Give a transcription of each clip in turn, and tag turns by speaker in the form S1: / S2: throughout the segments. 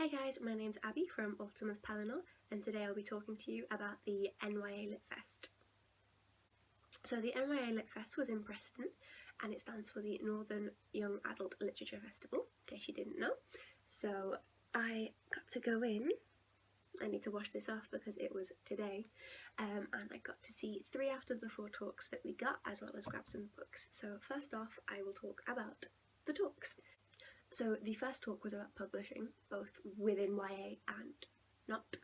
S1: Hi guys, my name's Abby from Autumn of Pellinor, and today I'll be talking to you about the NYALitFest. So the NYALitFest was in Preston, and it stands for the Northern Young Adult Literature Festival, in case you didn't know. So I got to go in. I need to wash this off because it was today, and I got to see 3 out of the 4 talks that we got, as well as grab some books. So first off, I will talk about the talks. So the first talk was about publishing, both within YA and not.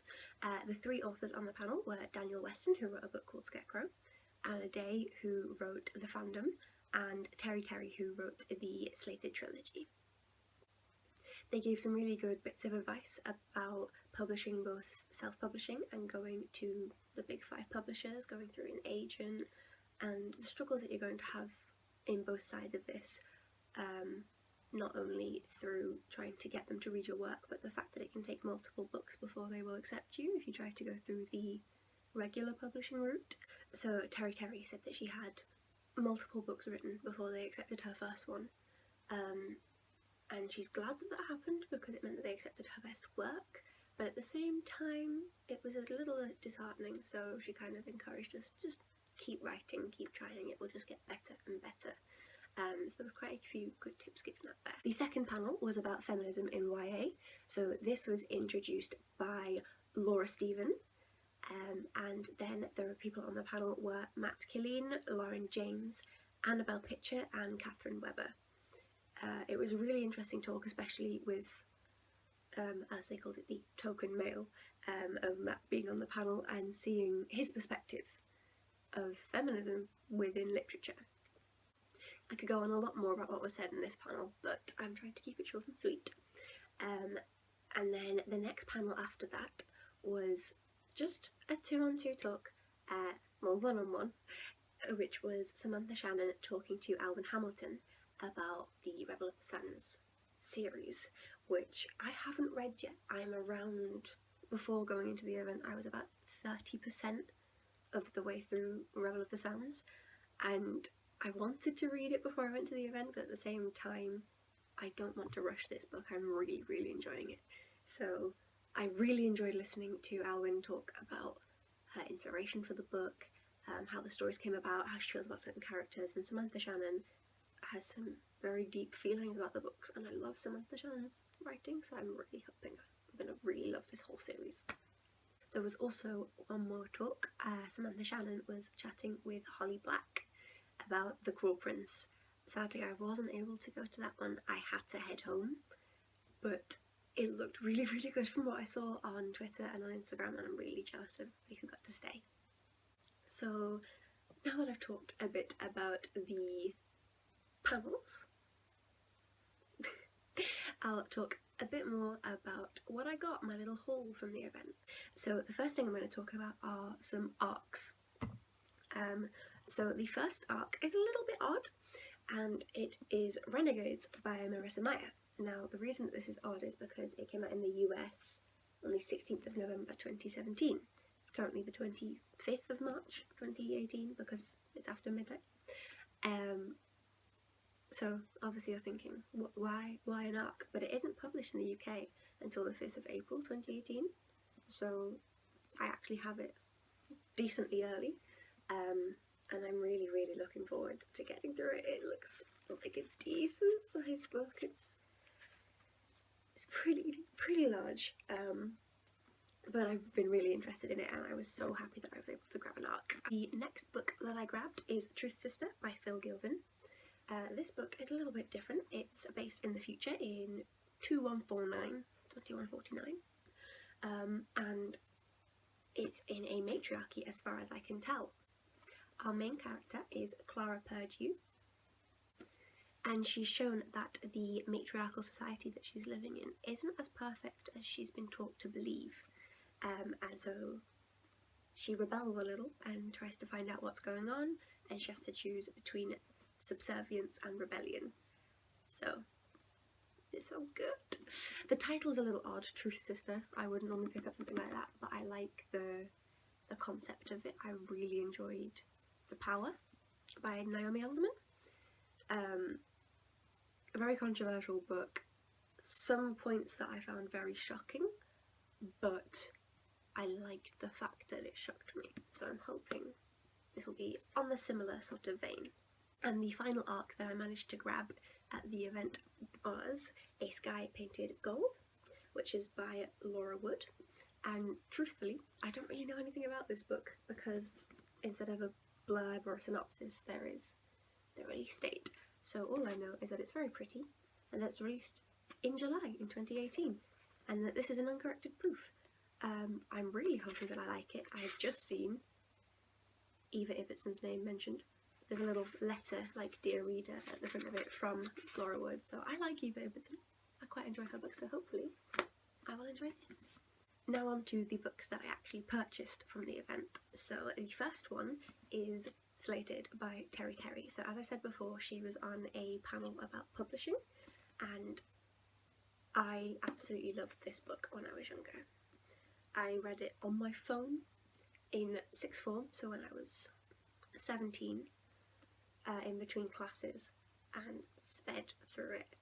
S1: The 3 authors on the panel were Daniel Weston, who wrote a book called Scarecrow, Anna Day, who wrote The Fandom, and Terry, who wrote the Slated trilogy. They gave some really good bits of advice about publishing, both self-publishing and going to the big 5 publishers, going through an agent, and the struggles that you're going to have in both sides of this. Not only through trying to get them to read your work, but the fact that it can take multiple books before they will accept you if you try to go through the regular publishing route. So Terry said that she had multiple books written before they accepted her first one, and she's glad that that happened because it meant that they accepted her best work, but at the same time it was a little disheartening, so she kind of encouraged us, just keep writing, keep trying, it will just get better and better. So there was quite a few good tips given out there. The second panel was about feminism in YA. So this was introduced by Laura Stephen, and then there were people on the panel were Matt Killeen, Lauren James, Annabelle Pitcher and Catherine Webber. It was a really interesting talk, especially with, as they called it, the token male of Matt being on the panel and seeing his perspective of feminism within literature. I could go on a lot more about what was said in this panel, but I'm trying to keep it short and sweet. And then the next panel after that was just a 2-on-2 talk, well, 1-on-1, which was Samantha Shannon talking to Alvin Hamilton about the Rebel of the Sands series, which I haven't read yet. I'm around, before going into the event, I was about 30% of the way through Rebel of the Sands, and I wanted to read it before I went to the event, but at the same time I don't want to rush this book. I'm really enjoying it. So I really enjoyed listening to Alwyn talk about her inspiration for the book, how the stories came about, how she feels about certain characters, and Samantha Shannon has some very deep feelings about the books, and I love Samantha Shannon's writing, so I'm really hoping I'm going to really love this whole series. There was also one more talk. Samantha Shannon was chatting with Holly Black about The Cruel Prince. Sadly, I wasn't able to go to that one. I had to head home, but it looked really good from what I saw on Twitter and on Instagram, and I'm really jealous of everybody who got to stay. So now that I've talked a bit about the panels, I'll talk a bit more about what I got, my little haul from the event. So the first thing I'm going to talk about are some arcs. So the first arc is a little bit odd, and it is Renegades by Marissa Meyer. Now the reason that this is odd is because it came out in the US on the 16th of November 2017. It's currently the 25th of March 2018 because it's after midnight. So obviously you're thinking, why an arc? But it isn't published in the UK until the 5th of April 2018, so I actually have it decently early. And I'm really looking forward to getting through it. It looks like a decent sized book. It's pretty large, but I've been really interested in it, and I was so happy that I was able to grab an arc. The next book that I grabbed is Truth Sister by Phil Gilvin. This book is a little bit different. It's based in the future in 2149, and it's in a matriarchy as far as I can tell. Our main character is Clara Purdue, and she's shown that the matriarchal society that she's living in isn't as perfect as she's been taught to believe, and so she rebels a little and tries to find out what's going on, and she has to choose between subservience and rebellion. So this sounds good. The title's a little odd, Truth Sister. I wouldn't normally pick up something like that, but I like the concept of it. I really enjoyed The Power by Naomi Alderman. A very controversial book, some points that I found very shocking, but I liked the fact that it shocked me, so I'm hoping this will be on the similar sort of vein. And the final arc that I managed to grab at the event was A Sky Painted Gold, which is by Laura Wood. And truthfully, I don't really know anything about this book, because instead of a blurb or a synopsis, there is the release date. So all I know is that it's very pretty, and that it's released in July in 2018, and that this is an uncorrected proof. I'm really hoping that I like it. I've just seen Eva Ibbetson's name mentioned. There's a little letter, like Dear Reader, at the front of it from Laura Wood, so I like Eva Ibbetson. I quite enjoy her books, so hopefully I will enjoy this. Now on to the books that I actually purchased from the event. So the first one is Slated by Terry Terry. So as I said before, she was on a panel about publishing, and I absolutely loved this book when I was younger. I read it on my phone in sixth form, so when I was 17, in between classes, and sped through it.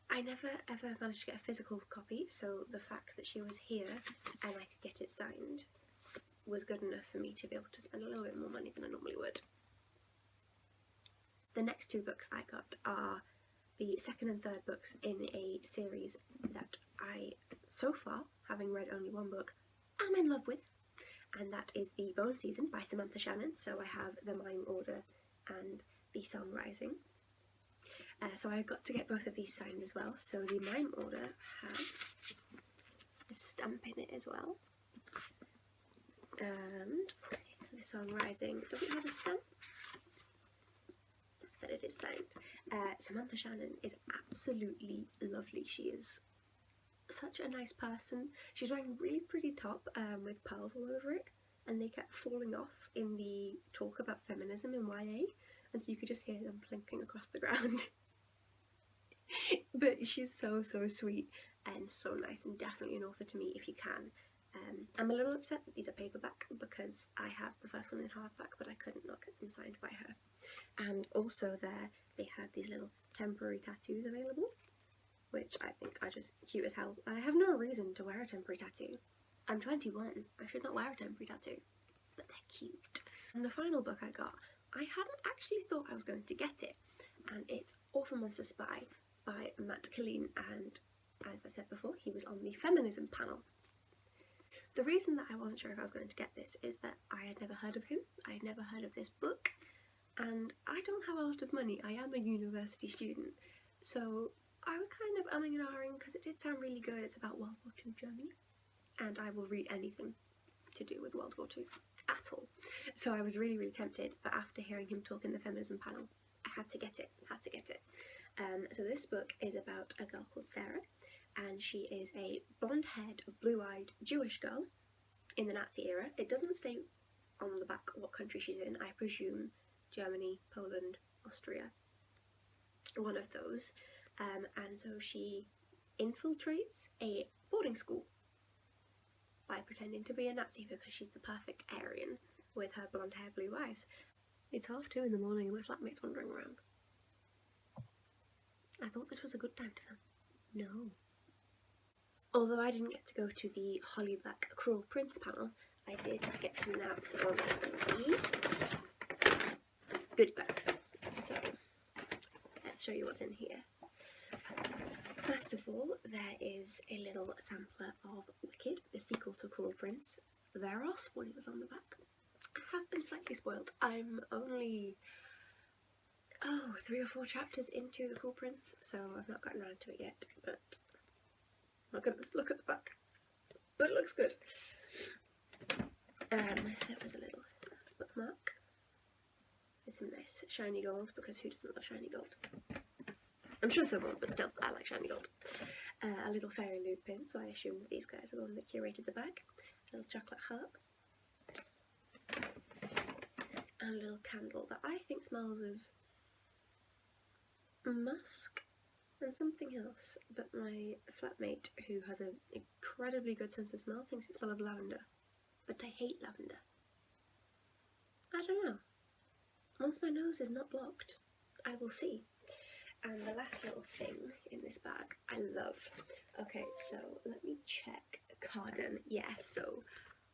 S1: I never ever managed to get a physical copy, so the fact that she was here and I could get it signed was good enough for me to be able to spend a little bit more money than I normally would. The next two books I got are the second and third books in a series that I, so far, having read only one book, am in love with, and that is The Bone Season by Samantha Shannon. So I have The Mime Order and The Song Rising. So I got to get both of these signed as well. So the Mime Order has a stamp in it as well, and The Song Rising doesn't have a stamp, but it is signed. Samantha Shannon is absolutely lovely. She is such a nice person. She's wearing a really pretty top with pearls all over it, and they kept falling off in the talk about feminism in YA, and so you could just hear them plinking across the ground. But she's so sweet and so nice, and definitely an author to me if you can. I'm a little upset that these are paperback, because I have the first one in hardback, but I couldn't not get them signed by her. And also there they had these little temporary tattoos available, which I think are just cute as hell. I have no reason to wear a temporary tattoo. I'm 21, I should not wear a temporary tattoo, but they're cute. And the final book I got, I hadn't actually thought I was going to get it, and it's Awful Monster Spy by Matt Killeen, and as I said before, he was on the feminism panel. The reason that I wasn't sure if I was going to get this is that I had never heard of him, I had never heard of this book, and I don't have a lot of money. I am a university student, so I was kind of umming and ahhing because it did sound really good. It's about World War II Germany, and I will read anything to do with World War II at all. So I was really tempted, but after hearing him talk in the feminism panel, I had to get it, So this book is about a girl called Sarah, and she is a blonde-haired, blue-eyed Jewish girl in the Nazi era. It doesn't state on the back what country she's in. I presume Germany, Poland, Austria, one of those. And so she infiltrates a boarding school by pretending to be a Nazi because she's the perfect Aryan with her blonde hair, blue eyes. It's 2:30 in the morning and my flatmate's wandering around. I thought this was a good time to film. No. Although I didn't get to go to the Holly Black Cruel Prince panel, I did get to nab one of the good books. So, let's show you what's in here. First of all, there is a little sampler of Wicked, the sequel to Cruel Prince. There are spoilers on the back. I have been slightly spoiled. I'm only 3 or 4 chapters into the Cruel Prince, so I've not gotten around to it yet, but I'm not going to look at the back, but it looks good. There was a little bookmark. It's in nice shiny gold, because who doesn't love shiny gold? I'm sure someone, but still, I like shiny gold. A little fairy loop pin, so I assume that these guys are the one that curated the bag. A little chocolate heart. And a little candle that I think smells of musk and something else, but my flatmate, who has an incredibly good sense of smell, thinks it smells of lavender, but I hate lavender. I don't know. Once my nose is not blocked, I will see. And the last little thing in this bag I love. Okay, so let me check. Carden. Yeah, so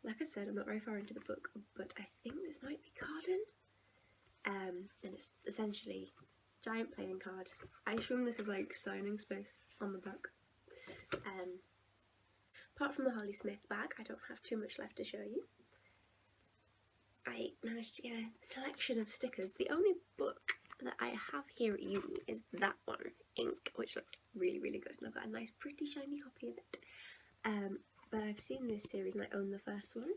S1: like I said, I'm not very far into the book, but I think this might be Carden. And it's essentially giant playing card. I assume this is like signing space on the back. Apart from the Holly Smith bag, I don't have too much left to show you. I managed to get a selection of stickers. The only book that I have here at uni is that one, Ink, which looks really, really good, and I've got a nice pretty shiny copy of it. But I've seen this series and I own the first one,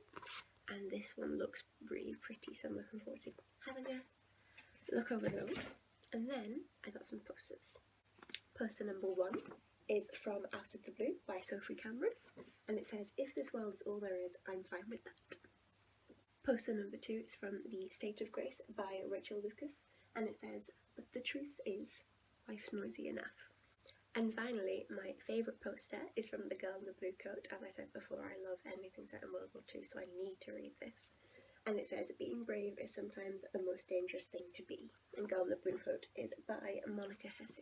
S1: and this one looks really pretty, so I'm looking forward to having a look over those. And then I got some posters. Poster number 1 is from Out of the Blue by Sophie Cameron, and it says, "If this world is all there is, I'm fine with that." Poster number 2 is from The State of Grace by Rachel Lucas, and it says, "But the truth is, life's noisy enough." And finally, my favourite poster is from The Girl in the Blue Coat. As I said before, I love anything set in World War II, so I need to read this. And it says, "Being brave is sometimes the most dangerous thing to be." And Girl in the Blue Coat is by Monica Hesse.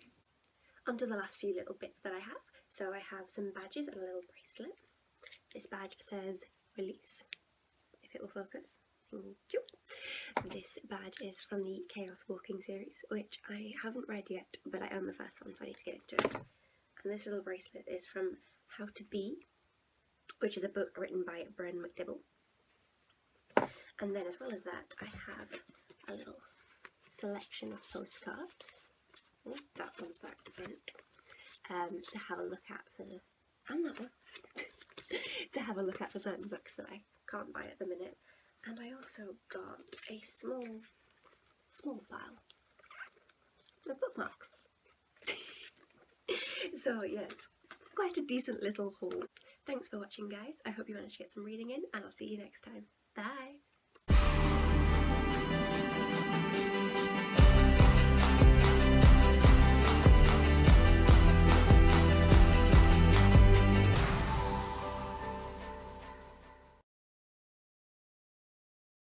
S1: On to the last few little bits that I have. So I have some badges and a little bracelet. This badge says "Release," if it will focus. Thank you. This badge is from the Chaos Walking series, which I haven't read yet, but I own the first one, so I need to get into it. And this little bracelet is from How to Be, which is a book written by Bren McDibble. And then as well as that, I have a little selection of postcards. Oh, that one's back to front. To have a look at for, and that one, to have a look at for certain books that I can't buy at the minute. And I also got a small pile of bookmarks. So yes, quite a decent little haul. Thanks for watching, guys. I hope you managed to get some reading in, and I'll see you next time.